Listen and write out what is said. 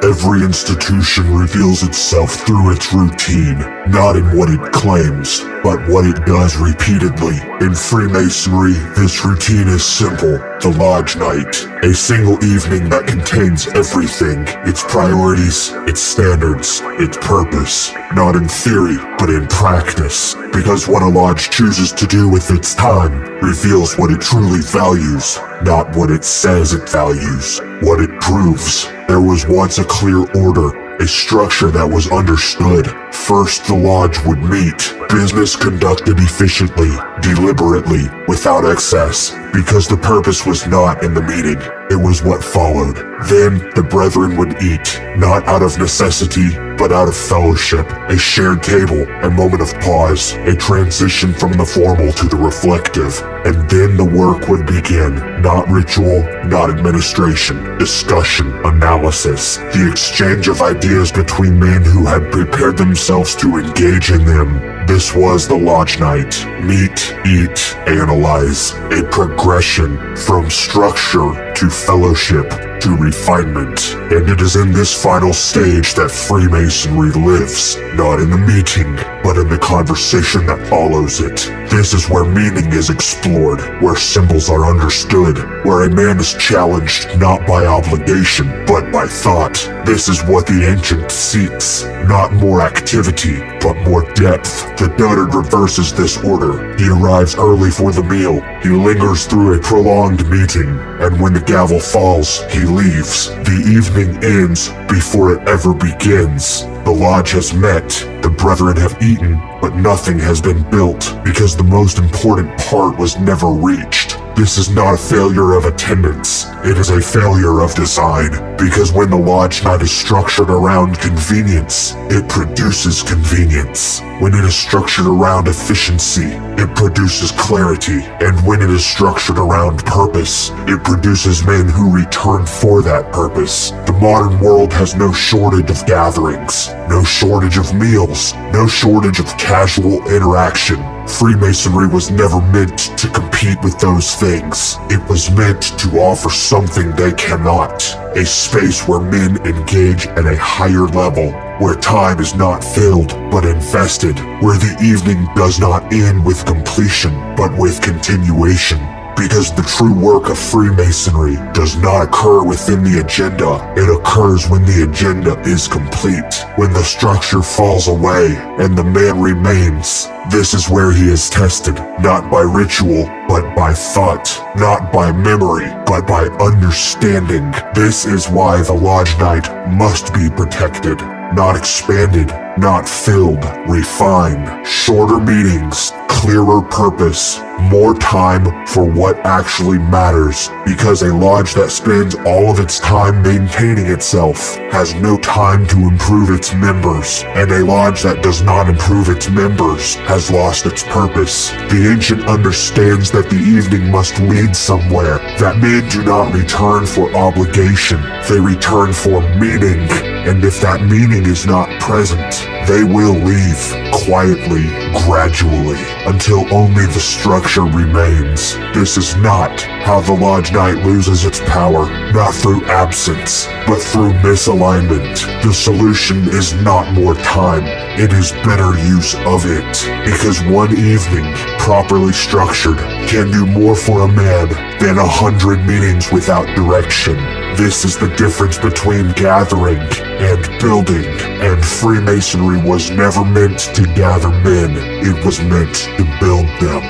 Every institution reveals itself through its routine, not in what it claims, but what it does repeatedly. In Freemasonry, this routine is simple: the Lodge Night, a single evening that contains everything: its priorities, its standards, its purpose, not in theory, but in practice. Because what a lodge chooses to do with its time reveals what it truly values, not what it says it values, what it proves. There was once a clear order, a structure that was understood. First, the lodge would meet, business conducted efficiently, deliberately, without excess, because the purpose was not in the meeting, it was what followed. Then, the brethren would eat, not out of necessity, but out of fellowship, a shared table, a moment of pause, a transition from the formal to the reflective, and then the work would begin. Not ritual, not administration, discussion, analysis, the exchange of ideas between men who had prepared themselves to engage in them. This was the Lodge Night. Meet, eat, analyze, a progression from structure to fellowship to refinement. And it is in this final stage that Freemasonry lives, not in the meeting, but in the conversation that follows it. This is where meaning is explored, where symbols are understood, where a man is challenged not by obligation, but by thought. This is what the ancient seeks, not more activity, but more depth. The dotard reverses this order. He arrives early for the meal, he lingers through a prolonged meeting, and when the gavel falls, he leaves. The evening ends before it ever begins. The lodge has met, the brethren have eaten, but nothing has been built, because the most important part was never reached. This is not a failure of attendance, it is a failure of design, because when the Lodge Night is structured around convenience, it produces convenience. When it is structured around efficiency, it produces clarity, and when it is structured around purpose, it produces men who return for that purpose. The modern world has no shortage of gatherings, no shortage of meals, no shortage of casual interaction. Freemasonry was never meant to compete with those things. It was meant to offer something they cannot. A space where men engage at a higher level, where time is not filled but invested, where the evening does not end with completion but with continuation. Because the true work of Freemasonry does not occur within the agenda, it occurs when the agenda is complete, when the structure falls away and the man remains. This is where he is tested, not by ritual, but by thought, not by memory, but by understanding. This is why the Lodge Night must be protected, not expanded, not filled, refined. Shorter meetings, clearer purpose, more time for what actually matters, because a lodge that spends all of its time maintaining itself has no time to improve its members, and a lodge that does not improve its members has lost its purpose. The ancient understands that the evening must lead somewhere, that men do not return for obligation, they return for meaning, and if that meaning is not present, they will leave, quietly, gradually, until only the structure remains. This is not how the Lodge Night loses its power, not through absence, but through misalignment. The solution is not more time, it is better use of it, because one evening, properly structured, can do more for a man than 100 meetings without direction. This is the difference between gathering and building, and Freemasonry was never meant to gather men, it was meant to build them.